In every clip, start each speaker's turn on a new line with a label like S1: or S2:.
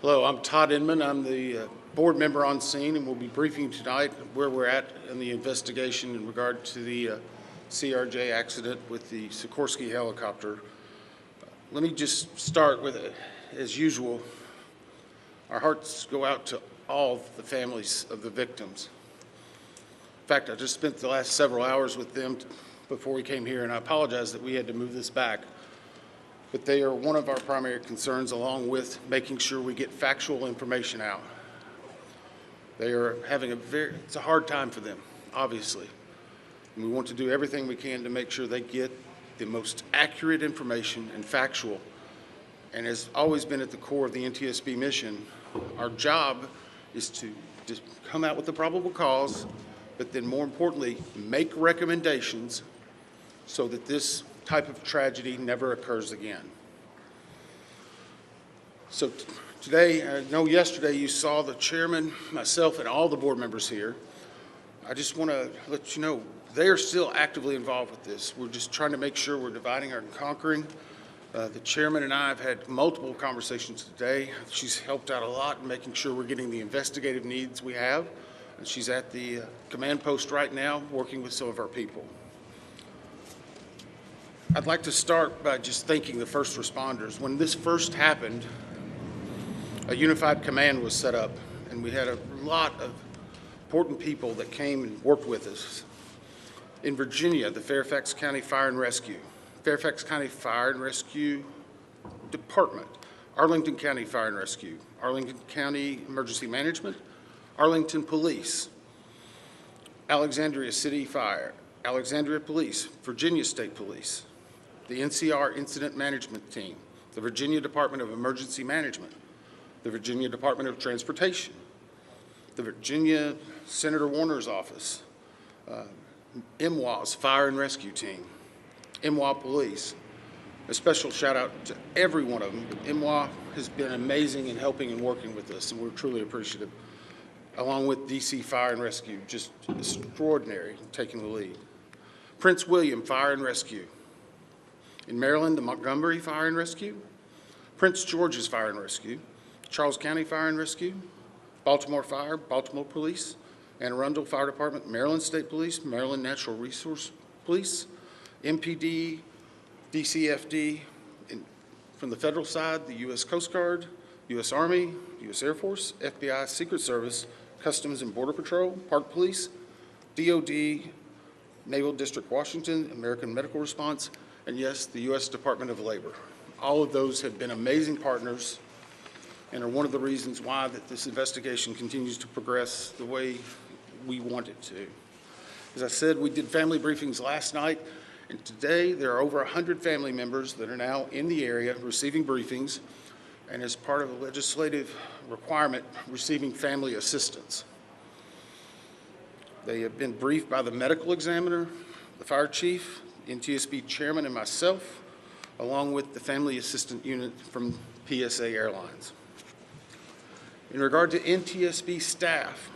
S1: Hello, I'm Todd Inman. I'm the board member on scene, and we'll be briefing tonight where we're at in the investigation in regard to the CRJ accident with the Sikorsky helicopter. Let me just start with, as usual, our hearts go out to all the families of the victims. In fact, I just spent the last several hours with them before we came here, and I apologize that we had to move this back. But they are one of our primary concerns, along with making sure we get factual information out. They are having it's a hard time for them, obviously. And we want to do everything we can to make sure they get the most accurate information and factual. And has always been at the core of the NTSB mission, our job is to just come out with the probable cause, but then more importantly, make recommendations so that this type of tragedy never occurs again. So today, I know yesterday you saw the chairman, myself, and all the board members here. I just want to let you know they are still actively involved with this. We're just trying to make sure we're dividing and conquering. The chairman and I have had multiple conversations today. She's helped out a lot in making sure we're getting the investigative needs we have. And she's at the command post right now working with some of our people. I'd like to start by just thanking the first responders. When this first happened, a unified command was set up, and we had a lot of important people that came and worked with us. In Virginia, the Fairfax County Fire and Rescue, Fairfax County Fire and Rescue Department, Arlington County Fire and Rescue, Arlington County Emergency Management, Arlington Police, Alexandria City Fire, Alexandria Police, Virginia State Police, the NCR Incident Management Team, the Virginia Department of Emergency Management, the Virginia Department of Transportation, the Virginia Senator Warner's office, MWA's Fire and Rescue Team, MWA Police. A special shout out to every one of them. MWA has been amazing in helping and working with us, and we're truly appreciative. Along with DC Fire and Rescue, just extraordinary taking the lead. Prince William Fire and Rescue. In Maryland, the Montgomery Fire and Rescue, Prince George's Fire and Rescue, Charles County Fire and Rescue, Baltimore Fire, Baltimore Police, Anne Arundel Fire Department, Maryland State Police, Maryland Natural Resource Police, MPD, DCFD, from the federal side, the U.S. Coast Guard, U.S. Army, U.S. Air Force, FBI, Secret Service, Customs and Border Patrol, Park Police, DOD, Naval District Washington, American Medical Response, and yes, the U.S. Department of Labor. All of those have been amazing partners and are one of the reasons why that this investigation continues to progress the way we want it to. As I said, we did family briefings last night, and today there are over 100 family members that are now in the area receiving briefings, and as part of a legislative requirement, receiving family assistance. They have been briefed by the medical examiner, the fire chief, NTSB chairman, and myself, along with the family assistant unit from PSA Airlines. In regard to NTSB staff,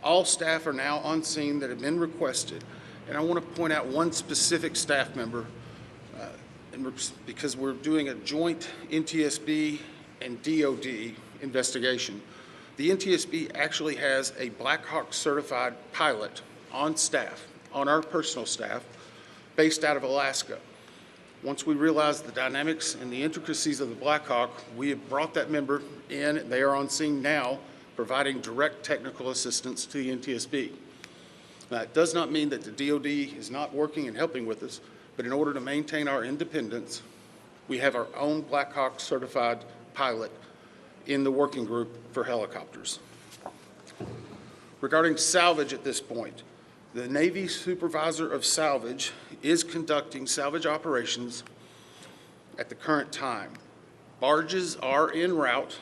S1: all staff are now on scene that have been requested, and I want to point out one specific staff member, because we're doing a joint NTSB and DOD investigation. The NTSB actually has a Black Hawk certified pilot on staff, on our personal staff, based out of Alaska. Once we realized the dynamics and the intricacies of the Black Hawk, we have brought that member in. They are on scene now, providing direct technical assistance to the NTSB. Now, it does not mean that the DOD is not working and helping with us, but in order to maintain our independence, we have our own Black Hawk certified pilot in the working group for helicopters. Regarding salvage at this point, the Navy Supervisor of Salvage is conducting salvage operations at the current time. Barges are en route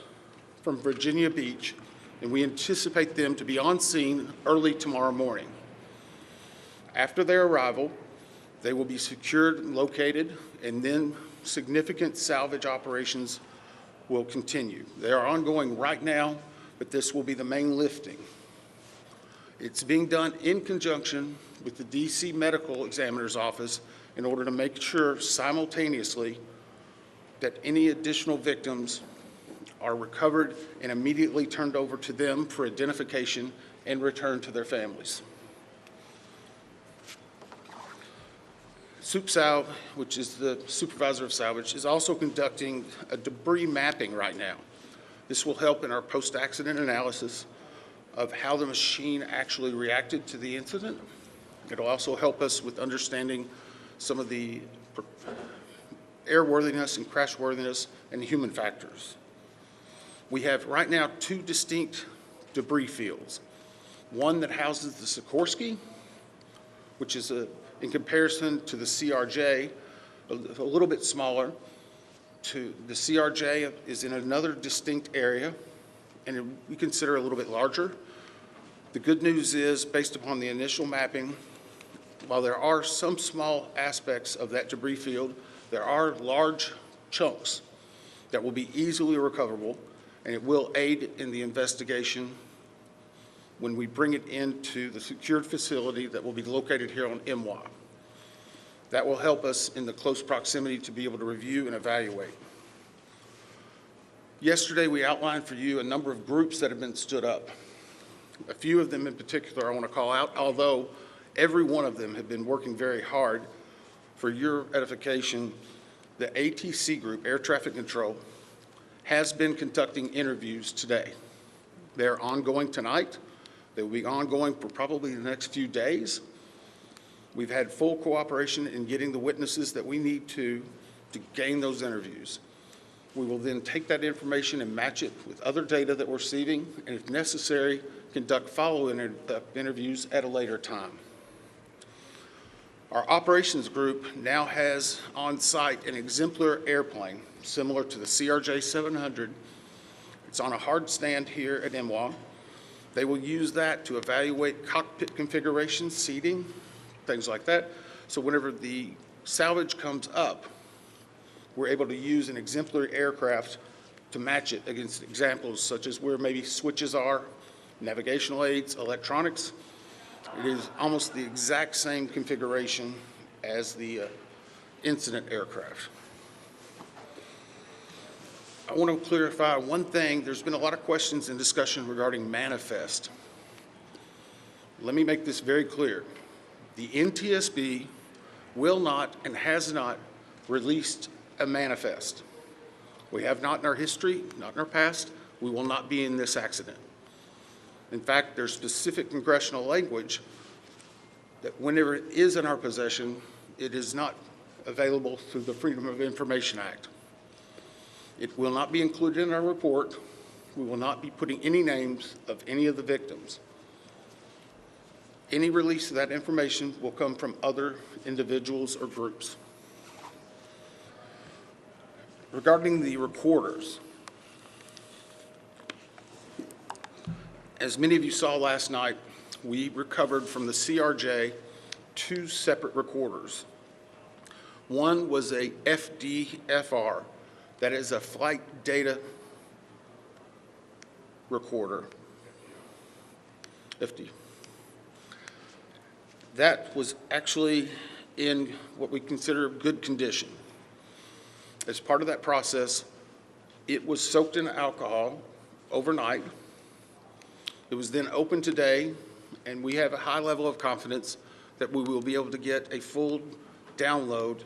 S1: from Virginia Beach, and we anticipate them to be on scene early tomorrow morning. After their arrival, they will be secured and located, and then significant salvage operations will continue. They are ongoing right now, but this will be the main lifting. It's being done in conjunction with the DC Medical Examiner's Office in order to make sure simultaneously that any additional victims are recovered and immediately turned over to them for identification and returned to their families. SupSal, which is the supervisor of salvage, is also conducting a debris mapping right now. This will help in our post-accident analysis of how the machine actually reacted to the incident. It'll also help us with understanding some of the airworthiness and crashworthiness and human factors. We have right now two distinct debris fields. One that houses the Sikorsky, which is in comparison to the CRJ, a little bit smaller. The CRJ is in another distinct area, and we consider a little bit larger. The good news is, based upon the initial mapping, while there are some small aspects of that debris field, there are large chunks that will be easily recoverable, and it will aid in the investigation when we bring it into the secured facility that will be located here on MWA. That will help us in the close proximity to be able to review and evaluate. Yesterday, we outlined for you a number of groups that have been stood up. A few of them in particular I want to call out, although every one of them have been working very hard. For your edification, the ATC group, Air Traffic Control, has been conducting interviews today. They're ongoing tonight. They will be ongoing for probably the next few days. We've had full cooperation in getting the witnesses that we need to gain those interviews. We will then take that information and match it with other data that we're receiving, and if necessary, conduct follow-up interviews at a later time. Our operations group now has on site an exemplar airplane similar to the CRJ 700. It's on a hard stand here at MWA. They will use that to evaluate cockpit configuration, seating, things like that. So whenever the salvage comes up, we're able to use an exemplary aircraft to match it against examples such as where maybe switches are, navigational aids, electronics. It is almost the exact same configuration as the incident aircraft. I want to clarify one thing. There's been a lot of questions and discussion regarding manifest. Let me make this very clear. The NTSB will not and has not released a manifest. We have not in our history, not in our past. We will not be in this accident. In fact, there's specific congressional language that whenever it is in our possession, it is not available through the Freedom of Information Act. It will not be included in our report. We will not be putting any names of any of the victims. Any release of that information will come from other individuals or groups. Regarding the recorders, as many of you saw last night, we recovered from the CRJ 2 separate recorders. One was a FDFR, that is a flight data recorder, FD. That was actually in what we consider good condition. As part of that process, it was soaked in alcohol overnight. It was then opened today, and we have a high level of confidence that we will be able to get a full download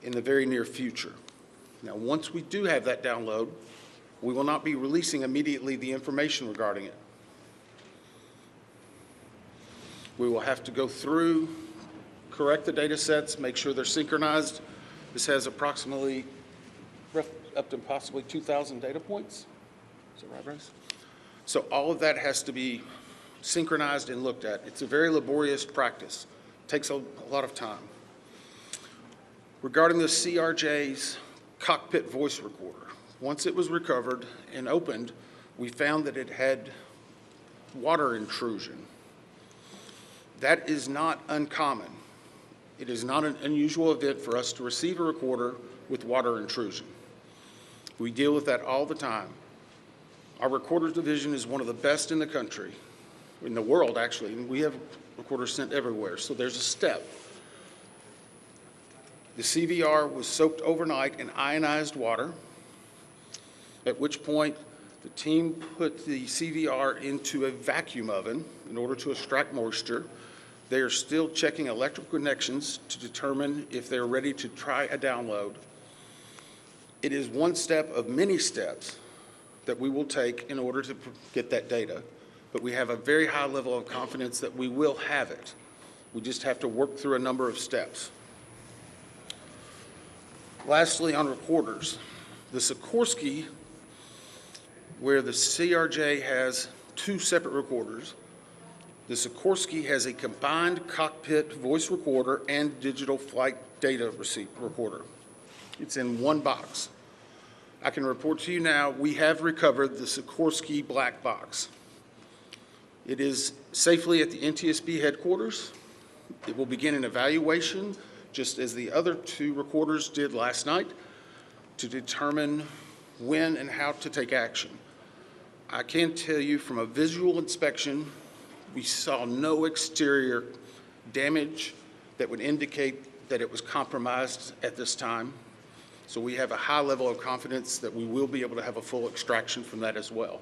S1: in the very near future. Now, once we do have that download, we will not be releasing immediately the information regarding it. We will have to go through, correct the data sets, make sure they're synchronized. This has approximately up to possibly 2,000 data points. Is that right, Bryce? So all of that has to be synchronized and looked at. It's a very laborious practice. It takes a lot of time. Regarding the CRJ's cockpit voice recorder, once it was recovered and opened, we found that it had water intrusion. That is not uncommon. It is not an unusual event for us to receive a recorder with water intrusion. We deal with that all the time. Our recorders division is one of the best in the country, in the world actually, and we have recorders sent everywhere, so there's a step. The CVR was soaked overnight in ionized water. at which point the team put the CVR into a vacuum oven in order to extract moisture. They are still checking electrical connections to determine if they're ready to try a download. It is one step of many steps that we will take in order to get that data, but we have a very high level of confidence that we will have it. We just have to work through a number of steps. Lastly, on recorders, the Sikorsky, where the CRJ has two separate recorders, the Sikorsky has a combined cockpit voice recorder and digital flight data receipt recorder. It's in one box. I can report to you now, we have recovered the Sikorsky black box. It is safely at the NTSB headquarters. It will begin an evaluation, just as the other two recorders did last night, to determine when and how to take action. I can tell you from a visual inspection, we saw no exterior damage that would indicate that it was compromised at this time. So we have a high level of confidence that we will be able to have a full extraction from that as well.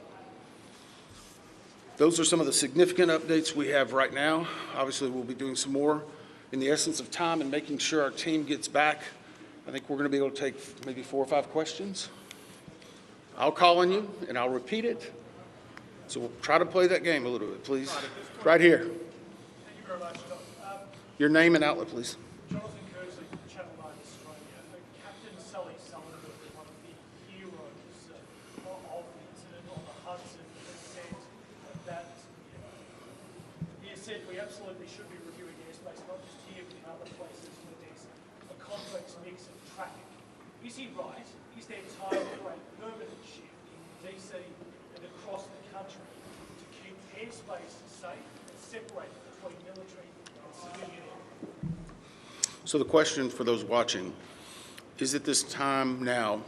S1: Those are some of the significant updates we have right now. Obviously, we'll be doing some more in the essence of time and making sure our team gets back. I think we're going to be able to take maybe 4 or 5 questions. I'll call on you and I'll repeat it. So we'll try to play that game a little bit, please. Right here.
S2: Thank you very much, John.
S1: Your name and outlet, please.
S2: Jonathan Kersley from Channel 9 Australia. Captain Sully Sullivan, one of the heroes of the incident on the Hudson, he said we absolutely should be reviewing airspace, not just here but in other places, for there's a complex mix of traffic. Is he right? Is there time for a permanent shift in DC and across the country to keep airspace safe and separate between military and civilian air?
S1: So the question for those watching, is it this time now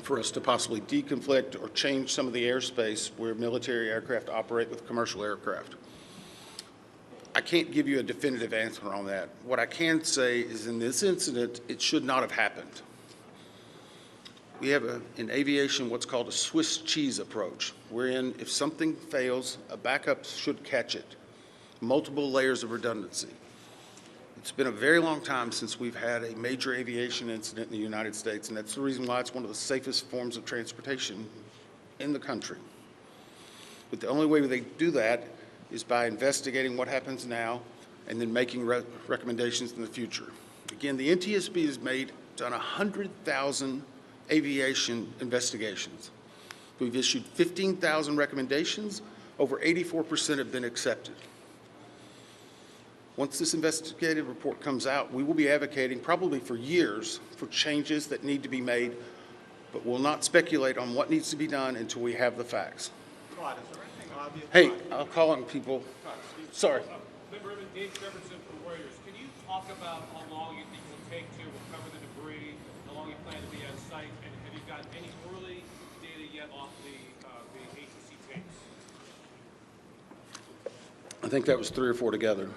S1: for us to possibly deconflict or change some of the airspace where military aircraft operate with commercial aircraft? I can't give you a definitive answer on that. What I can say is in this incident, it should not have happened. We have in aviation what's called a Swiss cheese approach, wherein if something fails, a backup should catch it. Multiple layers of redundancy. It's been a very long time since we've had a major aviation incident in the United States, and that's the reason why it's one of the safest forms of transportation in the country. But the only way they do that is by investigating what happens now and then making recommendations in the future. Again, the NTSB has done 100,000 aviation investigations. We've issued 15,000 recommendations. Over 84% have been accepted. Once this investigative report comes out, we will be advocating probably for years for changes that need to be made, but we'll not speculate on what needs to be done until we have the facts.
S3: Todd, is there anything obvious?
S1: Hey, I'll call on people. Sorry.
S4: Dave Jefferson from Reuters. Can you talk about how long you think it will take to recover the debris, how long you plan to be on site, and have you got any early data yet off the ATC tapes?
S1: I think that was 3 or 4 together.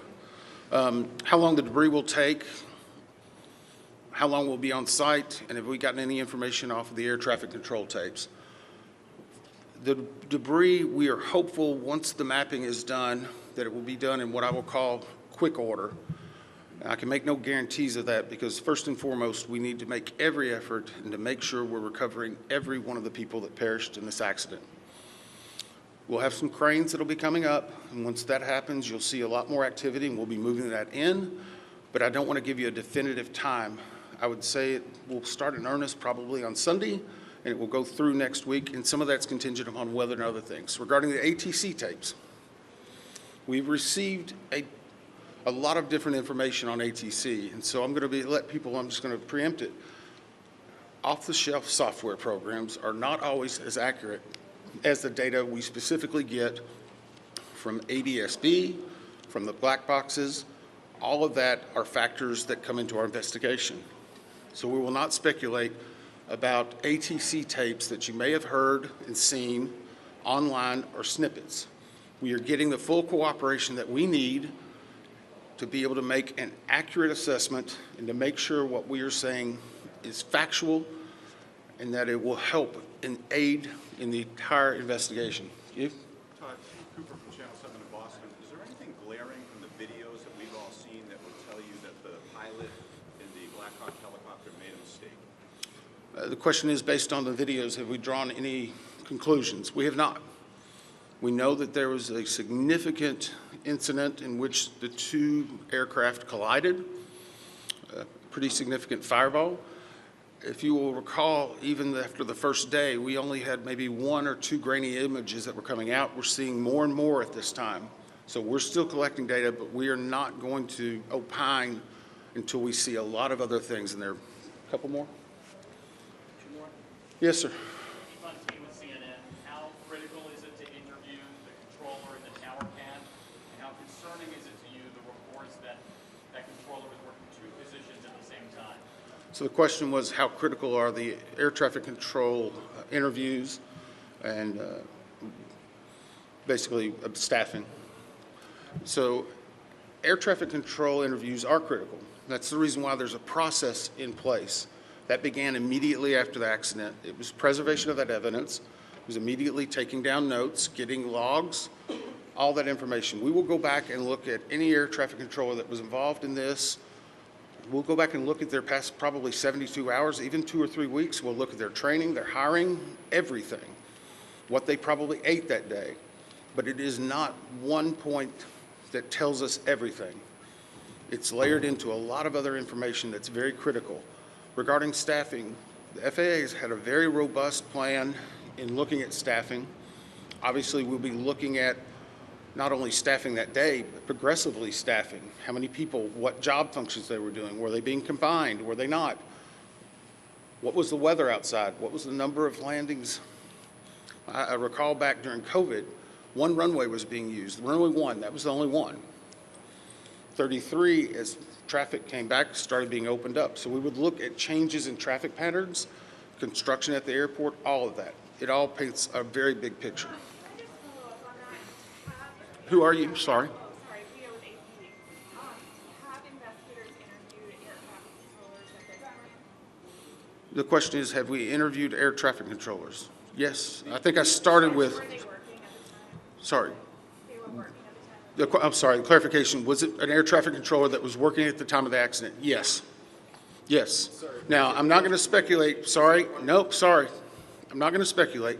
S1: How long the debris will take, how long we'll be on site, and have we gotten any information off of the air traffic control tapes. The debris, we are hopeful once the mapping is done that it will be done in what I will call quick order. I can make no guarantees of that because first and foremost, we need to make every effort and to make sure we're recovering every one of the people that perished in this accident. We'll have some cranes that'll be coming up, and once that happens, you'll see a lot more activity, and we'll be moving that in, but I don't want to give you a definitive time. I would say it will start in earnest probably on Sunday, and it will go through next week, and some of that's contingent upon weather and other things. Regarding the ATC tapes, we've received a lot of different information on ATC, and so I'm just going to preempt it. Off-the-shelf software programs are not always as accurate as the data we specifically get from NTSB, from the black boxes. All of that are factors that come into our investigation. So we will not speculate about ATC tapes that you may have heard and seen online or snippets. We are getting the full cooperation that we need to be able to make an accurate assessment and to make sure what we are saying is factual and that it will help and aid in the entire investigation. You?
S3: Todd, Cooper from Channel 7 in Boston. Is there anything glaring from the videos that we've all seen that would tell you that the pilot in the Black Hawk helicopter made a mistake?
S1: The question is, based on the videos, have we drawn any conclusions? We have not. We know that there was a significant incident in which the two aircraft collided, a pretty significant fireball. If you will recall, even after the first day, we only had maybe 1 or 2 grainy images that were coming out. We're seeing more and more at this time. So we're still collecting data, but we are not going to opine until we see a lot of other things in there. A couple more? 2 more? Yes, sir.
S5: On team with CNN, how critical is it to interview the controller in the tower cam? And how concerning is it to you, the reports that that controller was working 2 positions at the same time?
S1: So the question was, how critical are the air traffic control interviews and basically staffing? So air traffic control interviews are critical. That's the reason why there's a process in place. That began immediately after the accident. It was preservation of that evidence. It was immediately taking down notes, getting logs, all that information. We will go back and look at any air traffic controller that was involved in this. We'll go back and look at their past probably 72 hours, even 2 or 3 weeks. We'll look at their training, their hiring, everything, what they probably ate that day. But it is not one point that tells us everything. It's layered into a lot of other information that's very critical. Regarding staffing, the FAA has had a very robust plan in looking at staffing. Obviously, we'll be looking at not only staffing that day, but progressively staffing. How many people, what job functions they were doing. Were they being combined? Were they not? What was the weather outside? What was the number of landings? I recall back during COVID, 1 runway was being used. Runway 1, that was the only one. 33, as traffic came back, started being opened up. So we would look at changes in traffic patterns, construction at the airport, all of that. It all paints a very big picture. Who are you? Sorry.
S6: Sorry, Leah with AP. Have investigators interviewed air traffic controllers at this point?
S1: The question is, have we interviewed air traffic controllers? Yes. I think I started with.
S6: Were they working at the time?
S1: Sorry.
S6: They were working at the time?
S1: I'm sorry, the clarification. Was it an air traffic controller that was working at the time of the accident? Yes. Yes. Now, I'm not going to speculate. Sorry. Nope, sorry. I'm not going to speculate.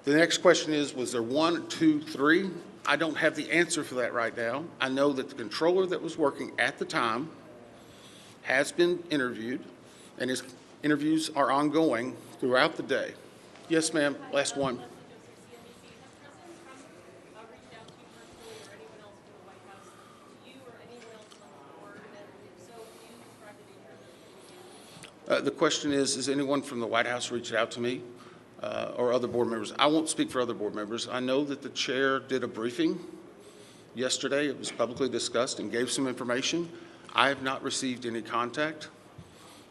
S1: The next question is, was there 1, 2, 3? I don't have the answer for that right now. I know that the controller that was working at the time has been interviewed, and his interviews are ongoing throughout the day. Yes, ma'am. Last one. The question is anyone from the White House reached out to me or other board members? I won't speak for other board members. I know that the chair did a briefing yesterday. It was publicly discussed and gave some information. I have not received any contact.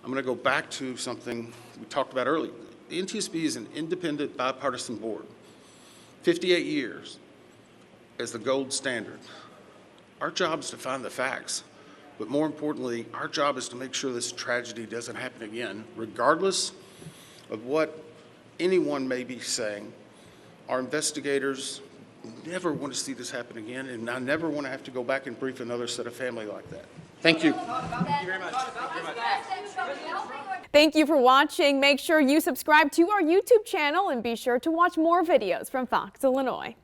S1: I'm going to go back to something we talked about earlier. The NTSB is an independent bipartisan board. 58 years as the gold standard. Our job is to find the facts. But more importantly, our job is to make sure this tragedy doesn't happen again, regardless of what anyone may be saying. Our investigators never want to see this happen again, and I never want to have to go back and brief another set of family like that. Thank you.
S3: Thank you very much. Thank you very much.
S7: Thank you for watching. Make sure you subscribe to our YouTube channel and be sure to watch more videos from Fox, Illinois.